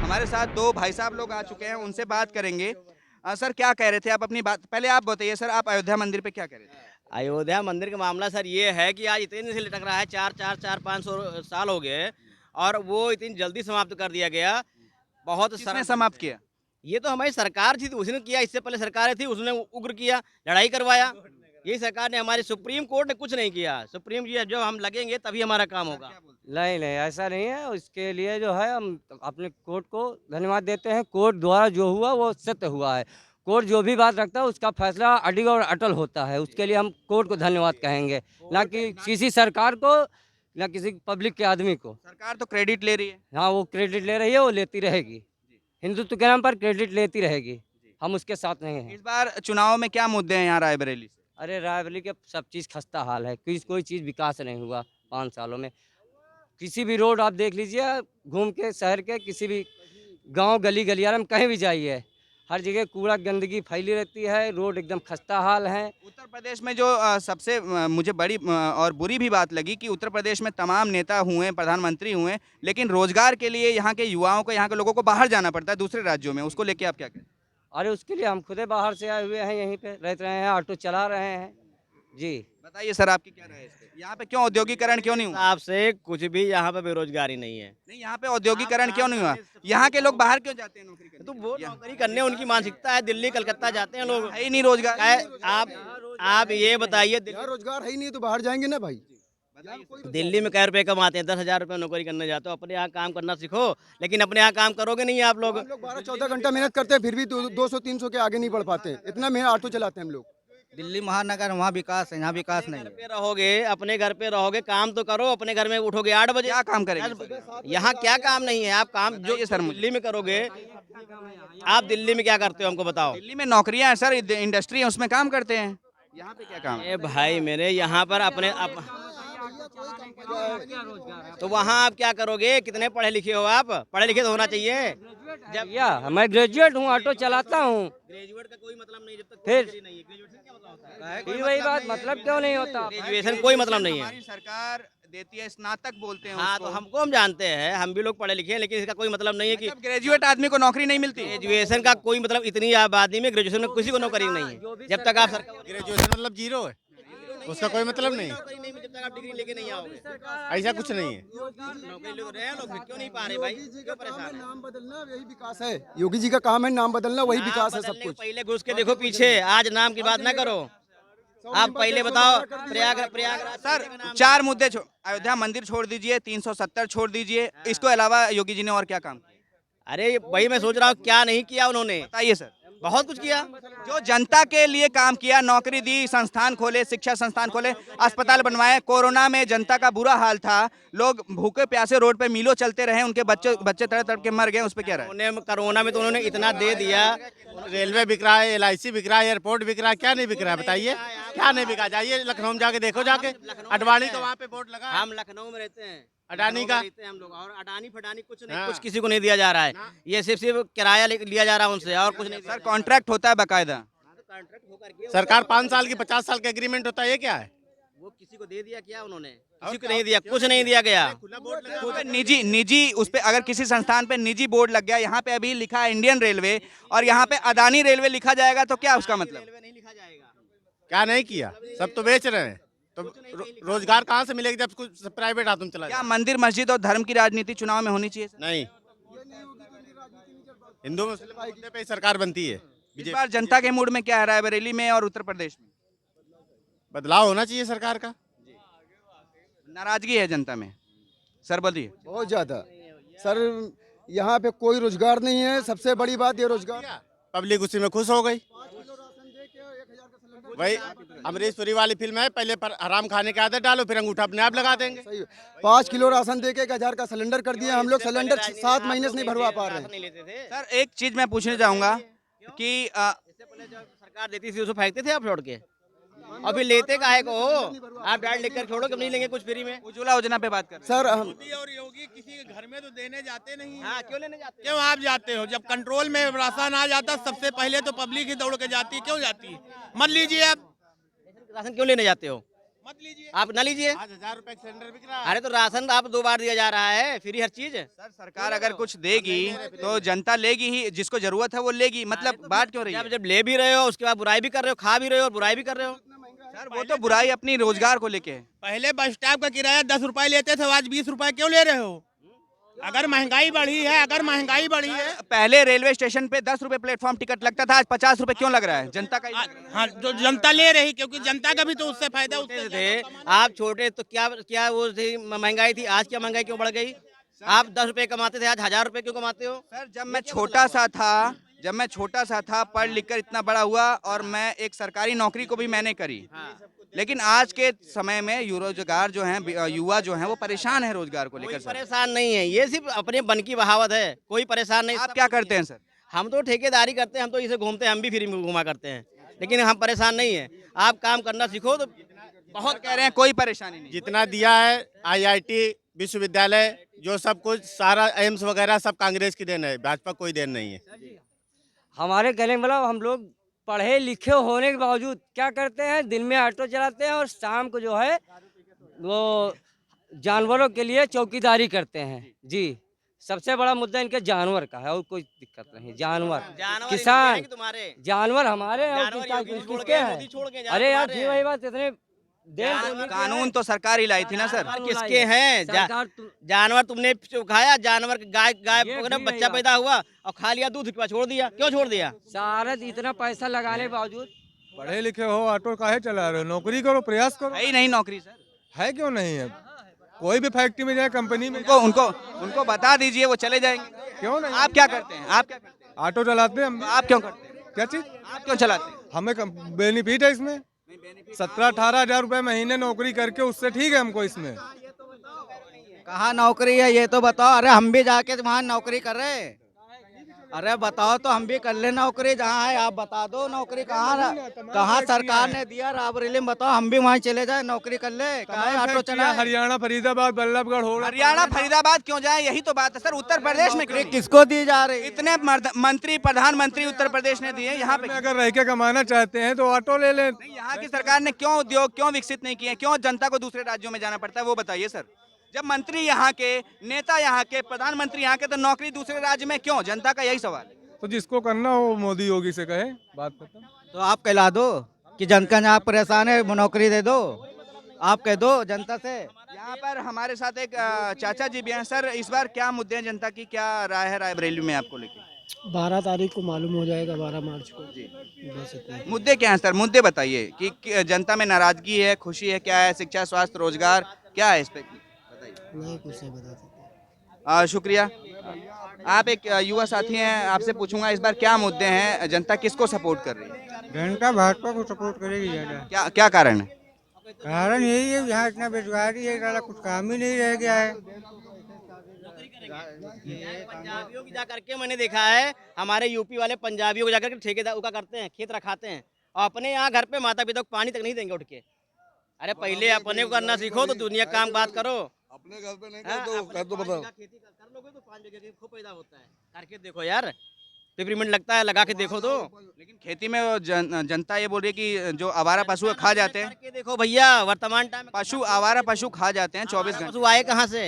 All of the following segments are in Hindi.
हमारे साथ दो भाई साहब लोग आ चुके हैं, उनसे बात करेंगे। सर क्या कह रहे थे आप अपनी बात पहले आप बताइए सर, आप अयोध्या मंदिर पे क्या कह रहे थे? अयोध्या मंदिर का मामला सर ये है कि आज इतने दिन से लटक रहा है, 400 साल हो गए और वो इतनी जल्दी समाप्त कर दिया गया। बहुत किसने सरल ढंग समाप्त से। किया? ये तो हमारी सरकार थी तो उसने किया, इससे पहले सरकारें थी उसने उग्र किया, लड़ाई करवाया। यही सरकार ने, हमारी सुप्रीम कोर्ट ने कुछ नहीं किया। सुप्रीम जी जब हम लगेंगे तभी हमारा काम सर होगा। क्या बोलते हैं? नहीं, नहीं, ऐसा नहीं है। उसके लिए जो है हम अपने कोर्ट को धन्यवाद देते हैं। कोर्ट द्वारा जो हुआ वो सत्य हुआ है। कोर्ट जो भी बात रखता है उसका फैसला अडिग और अटल होता है। उसके लिए हम कोर्ट को धन्यवाद कहेंगे, ना कि किसी सरकार को, ना किसी पब्लिक के आदमी को। सरकार तो क्रेडिट ले रही है। हाँ, वो क्रेडिट ले रही है, वो लेती रहेगी। हिंदुत्व के नाम पर क्रेडिट लेती रहेगी। हम उसके साथ नहीं हैं। इस बार चुनाव में क्या मुद्दे हैं यहाँ रायबरेली से? अरे रायबरेली के सब चीज़ खस्ता हाल है। कोई चीज़ विकास नहीं हुआ 5 सालों में। किसी भी रोड आप देख लीजिए, घूम के शहर के किसी भी गांव गली गलियारे में कहीं भी जाइए, हर जगह कूड़ा गंदगी फैली रहती है। रोड एकदम खस्ता हाल है। उत्तर प्रदेश में जो सबसे मुझे बड़ी और बुरी भी बात लगी कि उत्तर प्रदेश में तमाम नेता हुए, प्रधानमंत्री हुए, लेकिन रोजगार के लिए यहाँ के युवाओं को, यहाँ के लोगों को बाहर जाना पड़ता है दूसरे राज्यों में। उसको लेके आप क्या कहते हैं? अरे उसके लिए हम खुदे बाहर से आए हुए हैं, यहीं पे रह रहे हैं, ऑटो चला रहे हैं जी। बताइए सर, आपकी क्या राय है इस पे? यहाँ पे क्यों औद्योगिकरण क्यों नहीं हुआ? आपसे कुछ भी यहाँ पे बेरोजगारी नहीं है। नहीं, यहाँ पे औद्योगिकरण क्यों नहीं हुआ? यहाँ के लोग बाहर क्यों जाते हैं नौकरी करने तो के वो लिए? नौकरी करने उनकी मानसिकता है, दिल्ली कलकत्ता जाते हैं लोग। है ही नहीं रोजगार। आप ये बताइए, यहाँ रोजगार है ही नहीं तो बाहर जाएंगे ना भाई। दिल्ली में कै रुपए कमाते हैं, 10,000 रुपये नौकरी करने जाते हो। अपने यहाँ काम करना सीखो, लेकिन अपने यहाँ काम करोगे नहीं आप लोग। हम लोग 12-14 घंटा मेहनत करते हैं फिर भी 200-300 के आगे नहीं बढ़ पाते। इतना मेहनत ऑटो चलाते हैं हम लोग। दिल्ली महानगर वहाँ विकास है, यहाँ विकास नहीं घर है। पे रहोगे, अपने घर पे रहोगे, काम तो करो। अपने घर में उठोगे 8 बजे, क्या काम करेंगे 10 बजे। सर? यहाँ क्या काम नहीं है? आप काम जो बताइए सर मुझे। दिल्ली में करोगे। आप दिल्ली में क्या करते हो हमको बताओ। दिल्ली में नौकरियां हैं सर, इंडस्ट्री है, उसमें काम करते हैं। यहाँ पे क्या काम है? ए भाई मेरे, यहाँ पर तो वहाँ आप क्या करोगे? कितने पढ़े लिखे हो आप? पढ़े लिखे तो होना चाहिए। जब या मैं ग्रेजुएट हूँ, ऑटो चलाता हूँ। ग्रेजुएट का कोई मतलब नहीं जब तक फिर? डिग्री नहीं है। ग्रेजुएशन क्या मतलब होता है? फिर वही बात, मतलब क्यों नहीं होता? ग्रेजुएशन कोई मतलब नहीं है। हमारी सरकार देती है, स्नातक बोलते हैं हाँ, तो उसको। हम जानते हैं, हम भी लोग पढ़े लिखे हैं, लेकिन इसका कोई मतलब नहीं है कि मतलब ग्रेजुएट आदमी को नौकरी नहीं मिलती। ग्रेजुएशन का कोई मतलब, इतनी आबादी में ग्रेजुएशन में किसी को नौकरी नहीं है। जब तक आप सरकार ग्रेजुएशन मतलब जीरो है, उसका कोई मतलब नहीं। नौकरी नहीं, जब तक आप डिग्री लेके नहीं आओगे। ऐसा कुछ नहीं है। नौकरी ले रहे हैं लोग, फिर क्यों नहीं पा रहे भाई? क्यों परेशान है? नाम बदलना वही विकास है। योगी जी का काम है नाम बदलना, वही नाम विकास है सब बदलने के कुछ। पहले घुस के देखो पीछे, आज नाम की बात ना करो। आप पहले बताओ, प्रयागराज सर 4 मुद्दे अयोध्या मंदिर छोड़ दीजिए, 370 छोड़ दीजिए, इसके अलावा योगी जी ने और क्या काम किया? अरे वही मैं सोच रहा हूँ, क्या नहीं किया उन्होंने? बताइए सर। बहुत कुछ किया। जो जनता के लिए काम किया, नौकरी दी, संस्थान खोले, शिक्षा संस्थान खोले, अस्पताल बनवाए। कोरोना में जनता का बुरा हाल था, लोग भूखे प्यासे रोड पे मीलों चलते रहे, उनके बच्चे तड़प तड़प के मर गए। उस पे क्या रहा? कोरोना में तो उन्होंने इतना दे दिया। रेलवे बिक रहा है, LIC बिक रहा है, एयरपोर्ट बिक रहा है, क्या नहीं बिक रहा है बताइए? क्या नहीं बिका? जाइए लखनऊ में जाके देखो, जाके अडवाणी तो वहाँ पे बोर्ड लगा है। हम लखनऊ में रहते हैं, अडानी लखनऊ का? में रहते हैं हम लोग, और अडानी फडानी कुछ नहीं, हाँ। कुछ किसी को नहीं दिया जा रहा है। ये सिर्फ किराया लिया जा रहा है उनसे, और कुछ नहीं। सर कॉन्ट्रैक्ट होता है बाकायदा। कॉन्ट्रैक्ट होकर के सरकार 5 साल की 50 साल का एग्रीमेंट होता है, ये क्या है? वो किसी को दे दिया क्या उन्होंने? किसी को नहीं दिया, कुछ नहीं दिया गया। खुला बोर्ड लगा उस पे निजी उस पे अगर किसी संस्थान पे निजी बोर्ड लग गया, यहाँ पे अभी लिखा है इंडियन रेलवे और यहाँ पे अदानी रेलवे लिखा जाएगा, तो क्या उसका मतलब? रेलवे नहीं लिखा जाएगा। क्या नहीं किया? सब तो बेच रहे हैं, तो रोजगार कहाँ से मिलेगा जब कुछ प्राइवेट हाथों में चला क्या जाए? मंदिर मस्जिद और धर्म की राजनीति चुनाव में होनी चाहिए सर? नहीं, हिंदू मुस्लिम मुद्दे पे ही सरकार बनती है। इस बार जनता के मूड में क्या है रायबरेली में और उत्तर प्रदेश में? बदलाव होना चाहिए सरकार का। नाराजगी है जनता में, सर बोलिए। बहुत ज्यादा सर, यहाँ पे कोई रोजगार नहीं है। सबसे बड़ी बात ये रोजगार। पब्लिक उसी में खुश हो गई। वही अमरीश पुरी वाली फिल्म है, पहले पर हराम खाने की आदत डालो, फिर अंगूठा अपने आप लगा देंगे। सही 5 किलो राशन दे के 1,000 का सिलेंडर कर दिया। हम लोग सिलेंडर 7 महीने से नहीं भरवा पा रहे हैं। नहीं लेते थे। सर एक चीज मैं पूछने चाहूंगा कि इससे पहले जब सरकार देती थी उसको फेंकते थे आप छोड़ के, और फिर लेते काहे को? आप डाल लिख कर छोड़ो कि नहीं लेंगे कुछ फ्री में। उज्ज्वला योजना पे बात कर रहे हैं। सर हम और योगी किसी के घर में तो देने जाते नहीं। हाँ, क्यों लेने जाते हो? क्यों आप जाते हो? जब कंट्रोल में राशन आ जाता सबसे पहले तो पब्लिक ही दौड़ के जाती है। क्यों जाती है? मत लीजिए आप। राशन क्यों लेने जाते हो? मत लीजिए, आप न लीजिए। 1000 रुपए सिलेंडर बिक रहा है। अरे तो राशन आप 2 बार दिया जा रहा है, फ्री हर चीज। सर सरकार अगर कुछ देगी तो जनता लेगी ही, जिसको जरूरत है वो लेगी, मतलब बात क्यों रही जब है? जब ले भी रहे हो उसके बाद बुराई भी कर रहे हो, खा भी रहे हो और बुराई भी कर रहे हो। सर वो तो बुराई अपनी रोजगार को लेके है। पहले बस स्टॉप का किराया 10 रुपए लेते थे, आज 20 रुपए क्यों ले रहे हो? अगर महंगाई बढ़ी है, अगर महंगाई बढ़ी है, पहले रेलवे स्टेशन पे 10 रुपए प्लेटफॉर्म टिकट लगता था, आज 50 रुपए क्यों लग रहा है? जनता का ही लग रहा है। हाँ जो जनता ले रही, क्योंकि जनता का भी तो उससे फायदा उससे थे आप छोटे तो क्या क्या वो थी महंगाई थी, आज क्या महंगाई क्यों बढ़ गई? आप 10 रुपए कमाते थे, आज 1000 रुपए क्यों कमाते हो? सर जब मैं छोटा सा था पढ़ लिख कर इतना बड़ा हुआ और मैं एक सरकारी नौकरी को भी मैंने करी, लेकिन आज के समय में रोजगार जो है, युवा जो है वो परेशान है रोजगार को कोई लेकर। सर परेशान नहीं है, ये सिर्फ अपने बन की बहावत है, कोई परेशान नहीं। आप क्या करते हैं सर? हम तो ठेकेदारी करते हैं, हम तो इसे घूमते हैं, हम भी फ्री में घुमा करते हैं, लेकिन हम परेशान नहीं है। आप काम करना सीखो तो बहुत कह रहे हैं कोई परेशानी नहीं। जितना दिया है IIT विश्वविद्यालय जो सब कुछ सारा एम्स वगैरह सब कांग्रेस की देन है, भाजपा कोई देन नहीं है। हमारे कहने का मतलब हम लोग पढ़े लिखे होने के बावजूद क्या करते हैं, दिन में ऑटो चलाते हैं और शाम को जो है वो जानवरों के लिए चौकीदारी करते हैं। जी, सबसे बड़ा मुद्दा इनके जानवर का है और कोई दिक्कत नहीं। जानवर किसान, तुम्हारे जानवर हमारे हैं और जानवर किसान योगी छोड़ किसके गए, मोदी हैं? छोड़ गए, अरे यार जानवर जी वही बात, इतने कानून तो सरकार ही लाई थी ना सर। जानवर किसके हैं? सरकार जानवर तुमने खाया, जानवर गाय गाय ये वगैरह भी बच्चा नहीं पैदा हुआ और खा लिया, दूध के बाद छोड़ दिया। क्यों छोड़ दिया? सारा इतना पैसा लगाने के बावजूद पढ़े लिखे हो, ऑटो काहे चला रहे हो? नौकरी करो, प्रयास करो। है ही नहीं नौकरी सर। है क्यों नहीं है? कोई भी फैक्ट्री में जाए, कंपनी में उनको उनको उनको बता दीजिए, वो चले जाएंगे। क्यों नहीं? आप क्या करते हैं? आप क्या करते हैं? ऑटो चलाते हैं हम भी। आप क्यों करते हैं? क्या चीज? आप क्यों चलाते हैं? हमें बेनिफिट है इसमें। 17-18 हजार रुपए महीने नौकरी करके उससे ठीक है हमको इसमें। कहाँ नौकरी है ये तो बताओ। अरे हम भी जाके वहाँ नौकरी कर रहे हैं। अरे बताओ तो हम भी कर ले नौकरी, जहाँ है आप बता दो नौकरी कहाँ सरकार ने दिया राबरेली में, बताओ हम भी वहाँ चले जाए नौकरी कर ले। कहाँ ऑटो चला? हरियाणा, फरीदाबाद, बल्लभगढ़ हो रहा। हरियाणा फरीदाबाद क्यों जाए? यही तो बात है सर। उत्तर प्रदेश में क्यों नहीं? किसको दी जा रही? इतने मंत्री प्रधानमंत्री उत्तर प्रदेश ने दिए, यहाँ पे अगर रह के कमाना चाहते हैं तो ऑटो ले लें। नहीं। यहाँ की सरकार ने क्यों उद्योग क्यों विकसित नहीं किए? क्यों जनता को दूसरे राज्यों में जाना पड़ता है, वो बताइए सर। जब मंत्री यहाँ के, नेता यहाँ के, प्रधानमंत्री यहाँ के, तो नौकरी दूसरे राज्य में क्यों? जनता का यही सवाल है। तो जिसको करना हो मोदी योगी से कहे, बात खत्म। तो आप कहला दो कि जनता जहाँ परेशान है वो नौकरी दे दो। आप कह दो जनता से। यहाँ पर हमारे साथ एक चाचा जी भी हैं। सर इस बार क्या मुद्दे हैं जनता की, क्या राय है रायबरेली में आपको लेके? 12 तारीख को मालूम हो जाएगा, 12 मार्च को जी। बस इतना। मुद्दे क्या हैं सर? मुद्दे बताइए कि जनता में नाराजगी है, खुशी है, क्या है? शिक्षा, स्वास्थ्य, रोजगार, क्या है इस पे बताइए। नहीं कुछ नहीं बता सकते। शुक्रिया। आप एक युवा साथी हैं, आपसे पूछूंगा इस बार क्या मुद्दे हैं, जनता किसको सपोर्ट कर रही है? जनता भाजपा को सपोर्ट करेगी ज्यादा। क्या क्या कारण है? कारण यही है, यहाँ इतना बेरोजगारी है, ज्यादा कुछ काम ही नहीं रह गया है। पंजाबियों की जा करके मैंने देखा है, हमारे यूपी वाले पंजाबियों को जाकर के ठेकेदार का करते हैं, खेत रखाते हैं और अपने यहाँ घर पे माता पिता को पानी तक नहीं देंगे उठ के। अरे पहले अपने को करना सीखो तो दुनिया काम बात करो। अपने घर पे नहीं कर दो बताओ। खेती कर लोगे तो 5 बीघे खूब पैदा होता है। करके देखो यार, पेपरमेंट लगता है, लगा के देखो तो। लेकिन खेती में वो जनता ये बोल रही है कि जो आवारा पशु खा जाते हैं, करके देखो भैया, वर्तमान टाइम में आवारा पशु खा जाते हैं 24 घंटे। पशु आए कहाँ से?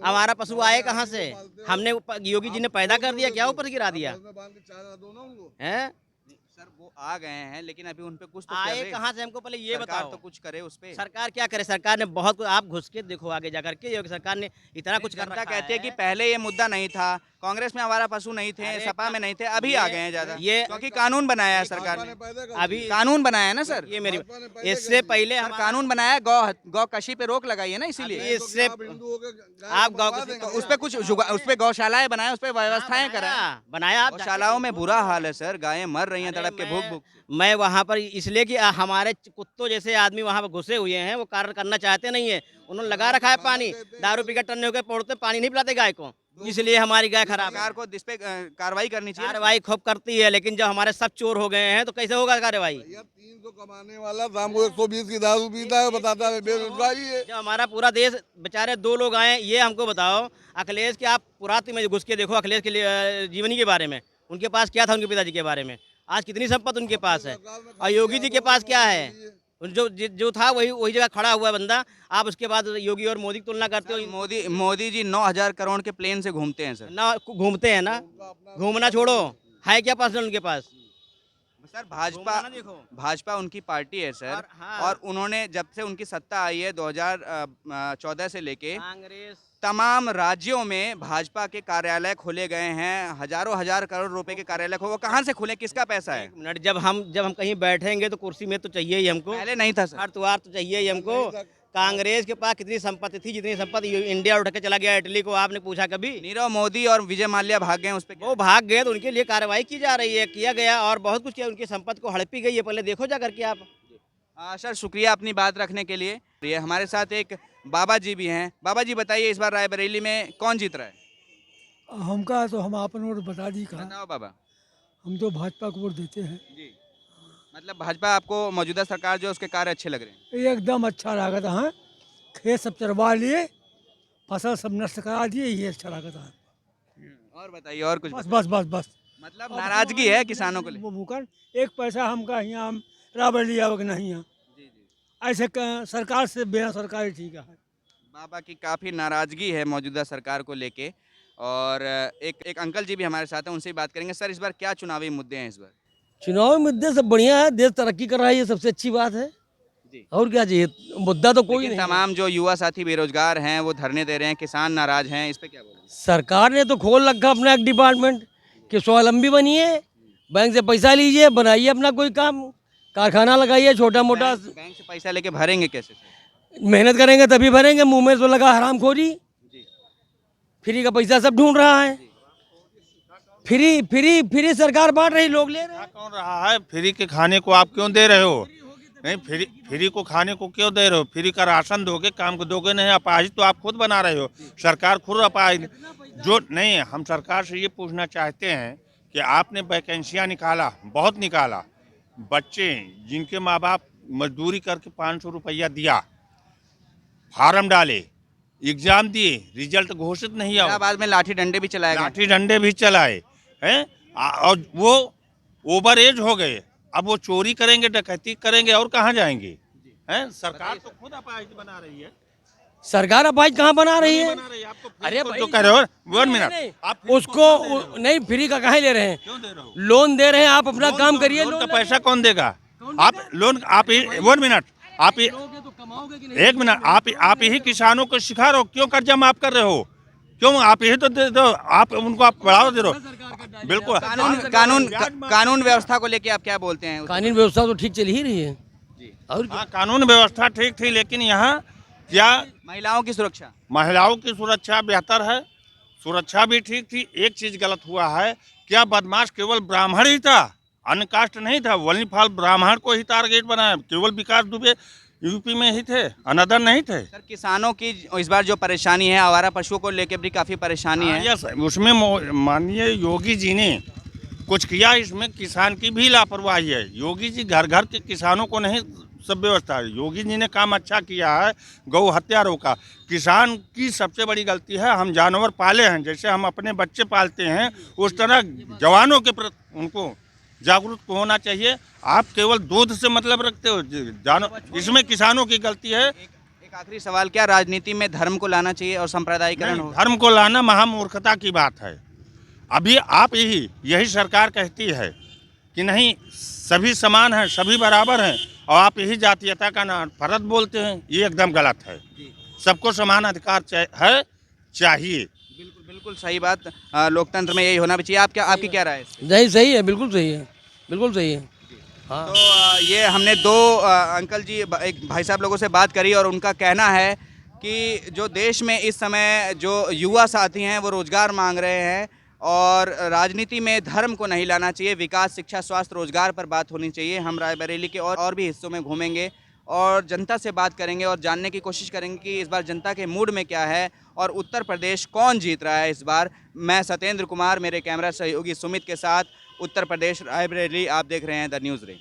हमारा पशु आए कहाँ से? हमने योगी जी ने पैदा कर दिया क्या? ऊपर गिरा दिया है? सर वो आ गए हैं, लेकिन अभी उन पे कुछ तो आए कहाँ से हमको पहले ये सरकार बताओ। तो कुछ करे उस पे। सरकार क्या करे? सरकार ने बहुत कुछ, आप घुस के देखो आगे जाकर के, योगी सरकार ने इतना कुछ कर जनता रखा कहती है कि है। पहले ये मुद्दा नहीं था, कांग्रेस में आवारा पशु नहीं थे, अरे सपा में नहीं थे, अभी आ गए हैं ज्यादा, ये क्योंकि कानून बनाया है सरकार ने। अभी कानून बनाया है ना सर, ये मेरी इससे पहले सर हमारा- कानून बनाया है, गौ कशी पे रोक लगाई है ना, इसीलिए। इससे आप तो उस पे कुछ उस पे गौशालाएं बनाए, उस पे व्यवस्थाएं कराएं। बनाया आप गौशालाओं में बुरा हाल है सर, गायें मर रही हैं तड़प के भूख भूख। मैं वहाँ पर इसलिए कि हमारे कुत्तों जैसे आदमी वहाँ पर घुसे हुए हैं, वो कार्य करना चाहते नहीं है। उन्होंने लगा रखा है पानी, दारू पी कर टन्ने होकर पौड़ते, पानी नहीं पिलाते गाय को, इसलिए हमारी गाय खराब है। सरकार को इस पे कार्रवाई करनी चाहिए। कार्रवाई खूब करती है, लेकिन जब हमारे सब चोर हो गए हैं तो कैसे होगा कार्रवाई? 300 कमाने वाला शाम को 120 की दारू पीता है, बताता है बेरोजगारी है। जब हमारा पूरा देश बेचारे 2 लोग आए, ये हमको बताओ अखिलेश के, आप पुरातन में घुस के देखो अखिलेश के लिए जीवनी के बारे में, उनके पास क्या था, उनके पिताजी के बारे में, आज कितनी संपत्ति उनके पास है। और योगी जी के पास क्या है? जो था वही जगह खड़ा हुआ है बंदा। आप उसके बाद योगी और मोदी की तुलना करते हो। मोदी जी 9,000 करोड़ के प्लेन से घूमते हैं सर। ना घूमते हैं ना, घूमना छोड़ो, है क्या पर्सनल उनके पास? सर भाजपा घूमना ना देखो। भाजपा उनकी पार्टी है सर। और हाँ। और उन्होंने जब से उनकी सत्ता आई है 2014 से लेके कांग्रेस तमाम राज्यों में भाजपा के कार्यालय खोले गए हैं। हजारों हजार करोड़ रुपए के कार्यालय वो कहाँ से खुले, किसका पैसा है? एक मिनट, जब हम कहीं बैठेंगे तो कुर्सी में तो चाहिए ही हमको, पहले नहीं था सर। हर त्योहार तो चाहिए ही हमको। कांग्रेस के पास कितनी संपत्ति थी, जितनी संपत्ति इंडिया उठ के चला गया इटली को, आपने पूछा कभी? नीरव मोदी और विजय माल्या भाग गए, उस पे वो भाग गए तो उनके लिए कार्रवाई की जा रही है, किया गया और बहुत कुछ किया। उनकी संपत्ति को हड़पी गई है, पहले देखो जा करके आप। सर शुक्रिया अपनी बात रखने के लिए। ये हमारे साथ एक बाबा जी भी हैं। बाबा जी बताइए, इस बार रायबरेली में कौन जीत रहा है? हमका तो हम आपन वोट बता दी कहा, बताओ बाबा। हम तो भाजपा को वोट देते हैं। जी, मतलब भाजपा आपको मौजूदा सरकार जो उसके कार्य अच्छे लग रहे हैं? एकदम अच्छा लागत है, खेत सब चरवा लिए, फसल सब नष्ट करा दिए, ये अच्छा लागत है। और बताइए, और कुछ बस बस बस बस मतलब नाराजगी है किसानों को वो भूखन एक पैसा हमका यहाँ राबड़ी आवक नहीं है। ऐसे सरकार से बिना सरकारी ठीक है। बाबा की काफ़ी नाराजगी है मौजूदा सरकार को लेके। और एक अंकल जी भी हमारे साथ हैं, उनसे भी बात करेंगे। सर इस बार क्या चुनावी मुद्दे हैं इस बार? चुनावी मुद्दे सब बढ़िया है, देश तरक्की कर रहा है, ये सबसे अच्छी बात है जी। और क्या चाहिए, मुद्दा तो कोई लेकिन नहीं है। तमाम जो युवा साथी बेरोजगार हैं वो धरने दे रहे हैं, किसान नाराज हैं, इस पे क्या बोलेंगे? सरकार ने तो खोल रखा अपना एक डिपार्टमेंट कि स्वावलंबी बनिए, बैंक से पैसा लीजिए, बनाइए अपना कोई काम, कारखाना लगाइए छोटा मोटा। बैंक से पैसा लेके भरेंगे कैसे सर? मेहनत करेंगे तभी भरेंगे, मुंह में तो लगा हरामखोरी, फ्री का पैसा सब ढूंढ रहा है। फ्री फ्री फ्री सरकार बांट रही, लोग ले रहे हैं। कौन रहा है? फ्री के खाने को आप क्यों दे रहे हो? नहीं, फ्री को खाने को क्यों दे रहे हो? फ्री का राशन दोगे, काम को दोगे नहीं। अपाहिज तो आप खुद बना रहे हो, सरकार खुद अपाहिज जो नहीं है। हम सरकार से ये पूछना चाहते हैं कि आपने वैकेंसियाँ निकाला, बहुत निकाला, बच्चे जिनके माँ बाप मजदूरी करके 500 रुपया दिया, फार्म डाले, एग्जाम दिए, रिजल्ट घोषित नहीं हुआ। बाद में लाठी डंडे भी चलाए गए। लाठी डंडे भी चलाए हैं और वो ओवर एज हो गए। अब वो चोरी करेंगे, डकैती करेंगे और कहाँ जाएंगे? हैं, सरकार तो खुद अपाहिज बना रही है। सरकार अपाहिज कहाँ बना रही है? अरे तो कह रहे हो 1 मिनट, आप उसको नहीं, फ्री का कहाँ ले रहे हैं? क्यों दे रहे हो? लोन दे रहे हैं, आप अपना काम करिए। लोन का पैसा कौन देगा? आप लोन आप 1 मिनट, आप 1 मिनट, आप ही किसानों को सिखा रहे हो। क्यों कर्जा माफ कर रहे हो? क्यों? आप यही तो दे दो, आप उनको आप बढ़ावा दे रहे हो। बिल्कुल। कानून व्यवस्था को लेके आप क्या बोलते हैं? कानून व्यवस्था तो ठीक चल ही रही है और हाँ, कानून व्यवस्था ठीक थी, लेकिन यहाँ क्या महिलाओं की सुरक्षा? महिलाओं की सुरक्षा बेहतर है, सुरक्षा भी ठीक थी। एक चीज गलत हुआ है, क्या बदमाश केवल ब्राह्मण ही था, अन्य कास्ट नहीं था। वली फाल ब्राह्मण को ही टारगेट बनाया। केवल विकास दुबे यूपी में ही थे, अनदर नहीं थे। सर किसानों की इस बार जो परेशानी है, आवारा पशुओं को लेकर भी काफी परेशानी है। यस, उसमें माननीय योगी जी ने कुछ किया, इसमें किसान की भी लापरवाही है। योगी जी घर घर के किसानों को नहीं सब व्यवस्था है। योगी जी ने काम अच्छा किया है, गौ हत्या रोका। किसान की सबसे बड़ी गलती है, हम जानवर पाले हैं, जैसे हम अपने बच्चे पालते हैं, उस तरह जवानों के प्रति उनको जागरूक होना चाहिए। आप केवल दूध से मतलब रखते हो, इसमें किसानों की गलती है। एक आखिरी सवाल, क्या राजनीति में धर्म को लाना चाहिए और सांप्रदायिकरण हो? धर्म को लाना महामूर्खता की बात है। अभी आप यही सरकार कहती है कि नहीं, सभी समान हैं, सभी बराबर हैं, और आप यही जातीयता का ना फर्ज बोलते हैं। ये एकदम गलत है। सबको समान अधिकार चाहिए। बिल्कुल बिल्कुल सही बात। लोकतंत्र में यही होना भी चाहिए। आपकी क्या राय है? नहीं, सही है, बिल्कुल सही है, बिल्कुल सही है। हाँ। तो ये हमने दो अंकल जी, एक भाई साहब लोगों से बात करी और उनका कहना है कि जो देश में इस समय जो युवा साथी हैं वो रोजगार मांग रहे हैं और राजनीति में धर्म को नहीं लाना चाहिए। विकास, शिक्षा, स्वास्थ्य, रोजगार पर बात होनी चाहिए। हम रायबरेली के और भी हिस्सों में घूमेंगे और जनता से बात करेंगे और जानने की कोशिश करेंगे कि इस बार जनता के मूड में क्या है और उत्तर प्रदेश कौन जीत रहा है इस बार। मैं सत्येंद्र कुमार, मेरे कैमरा सहयोगी सुमित के साथ उत्तर प्रदेश रायबरेली। आप देख रहे हैं द न्यूज़ रे।